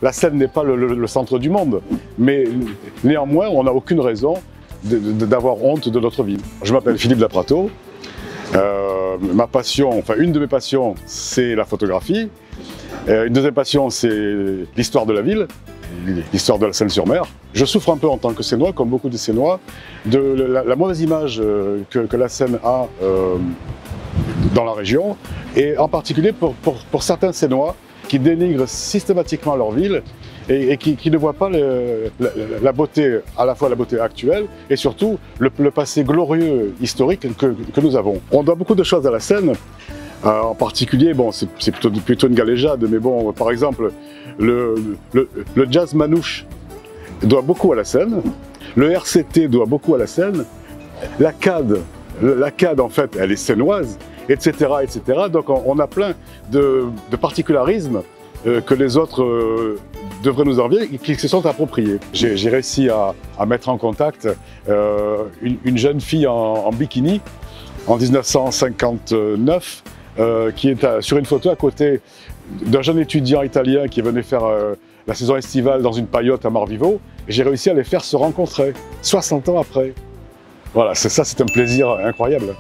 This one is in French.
La Seine n'est pas le centre du monde, mais néanmoins, on n'a aucune raison d'avoir honte de notre ville. Je m'appelle Philippe Laprato. Ma passion, enfin une de mes passions, c'est la photographie. Une deuxième passion, c'est l'histoire de la ville, l'histoire de la Seine-sur-Mer. Je souffre un peu en tant que Sénois, comme beaucoup de Sénois, de la mauvaise image que la Seine a dans la région, et en particulier pour certains Sénois qui dénigrent systématiquement leur ville et qui ne voient pas la beauté, à la fois la beauté actuelle et surtout le passé glorieux historique que nous avons. On doit beaucoup de choses à la Seine, en particulier, bon, c'est plutôt une galéjade, mais bon, par exemple, le jazz manouche doit beaucoup à la Seine, le RCT doit beaucoup à la Seine, la CAD en fait, elle est sénoise, etc., etc. Donc on a plein de particularismes que les autres devraient nous envier et qui se sont appropriés. J'ai réussi à mettre en contact une jeune fille en bikini en 1959 qui est sur une photo à côté d'un jeune étudiant italien qui venait faire la saison estivale dans une paillote à Marvivo. Et j'ai réussi à les faire se rencontrer 60 ans après. Voilà, ça c'est un plaisir incroyable.